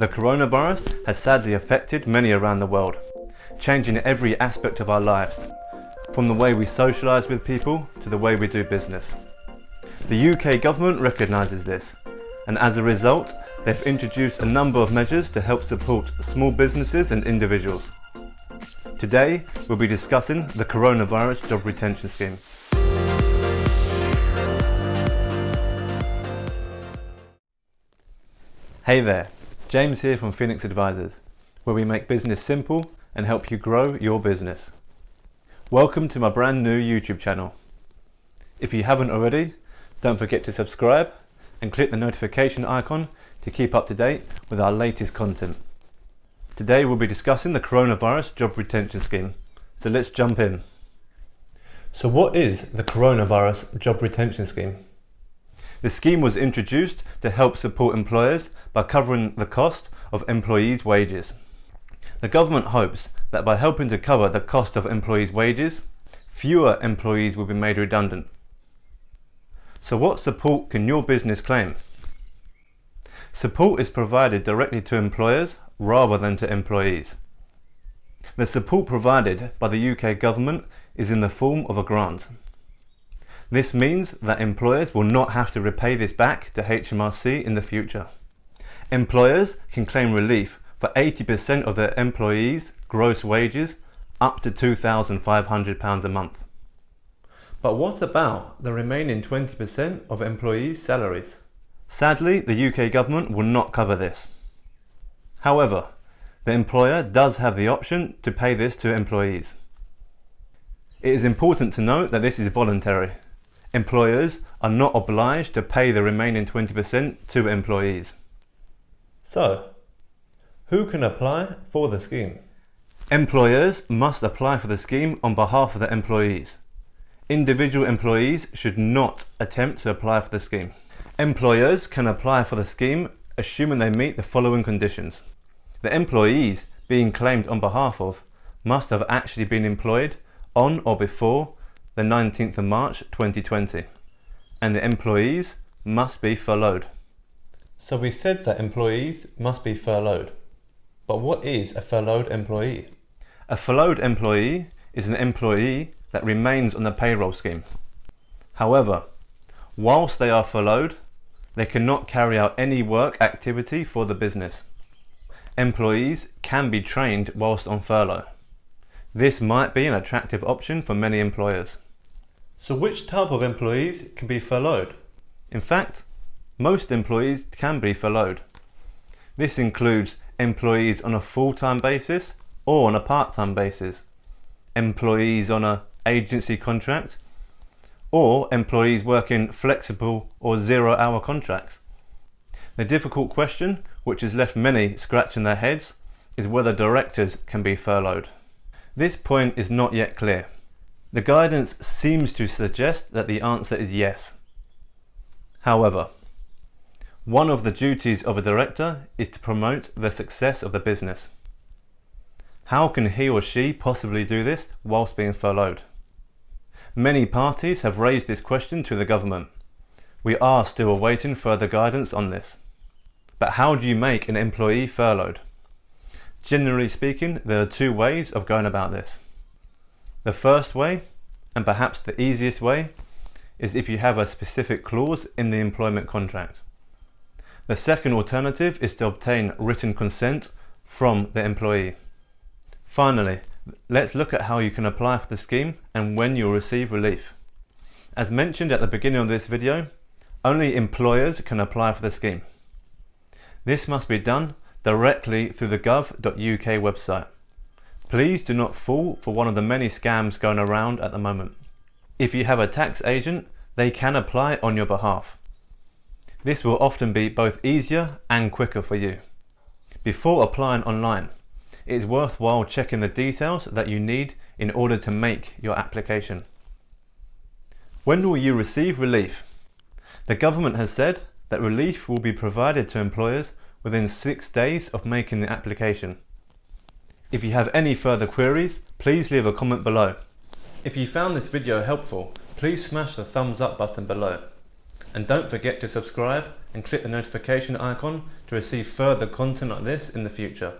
The coronavirus has sadly affected many around the world, changing every aspect of our lives, from the way we socialise with people to the way we do business. The UK government recognises this, and as a result, they've introduced a number of measures to help support small businesses and individuals. Today, we'll be discussing the Coronavirus Job Retention Scheme. Hey there, James here from Phoenix Advisors, where we make business simple and help you grow your business. Welcome to my brand new YouTube channel. If you haven't already, don't forget to subscribe and click the notification icon to keep up to date with our latest content. Today we'll be discussing the Coronavirus Job Retention Scheme, so let's jump in. So what is the Coronavirus Job Retention Scheme? The scheme was introduced to help support employers by covering the cost of employees' wages. The government hopes that by helping to cover the cost of employees' wages, fewer employees will be made redundant. So what support can your business claim? Support is provided directly to employers rather than to employees. The support provided by the UK government is in the form of a grant. This means that employers will not have to repay this back to HMRC in the future. Employers can claim relief for 80% of their employees' gross wages up to £2,500 a month. But what about the remaining 20% of employees' salaries? Sadly, the UK government will not cover this. However, the employer does have the option to pay this to employees. It is important to note that this is voluntary. Employers are not obliged to pay the remaining 20% to employees. So, who can apply for the scheme? Employers must apply for the scheme on behalf of their employees. Individual employees should not attempt to apply for the scheme. Employers can apply for the scheme assuming they meet the following conditions. The employees being claimed on behalf of must have actually been employed on or before the 19th of March 2020, and the employees must be furloughed. So we said that employees must be furloughed. But what is a furloughed employee? A furloughed employee is an employee that remains on the payroll scheme. However, whilst they are furloughed, they cannot carry out any work activity for the business. Employees can be trained whilst on furlough. This might be an attractive option for many employers. So which type of employees can be furloughed? In fact, most employees can be furloughed. This includes employees on a full-time basis or on a part-time basis, employees on an agency contract, or employees working flexible or zero-hour contracts. The difficult question, which has left many scratching their heads, is whether directors can be furloughed. This point is not yet clear. The guidance seems to suggest that the answer is yes. However, one of the duties of a director is to promote the success of the business. How can he or she possibly do this whilst being furloughed? Many parties have raised this question to the government. We are still awaiting further guidance on this. But how do you make an employee furloughed? Generally speaking, there are two ways of going about this. The first way, and perhaps the easiest way, is if you have a specific clause in the employment contract. The second alternative is to obtain written consent from the employee. Finally, let's look at how you can apply for the scheme and when you'll receive relief. As mentioned at the beginning of this video, only employers can apply for the scheme. This must be done directly through the gov.uk website. Please do not fall for one of the many scams going around at the moment. If you have a tax agent, they can apply on your behalf. This will often be both easier and quicker for you. Before applying online, it is worthwhile checking the details that you need in order to make your application. When will you receive relief? The government has said that relief will be provided to employers within 6 days of making the application. If you have any further queries, please leave a comment below. If you found this video helpful, please smash the thumbs up button below. And don't forget to subscribe and click the notification icon to receive further content like this in the future.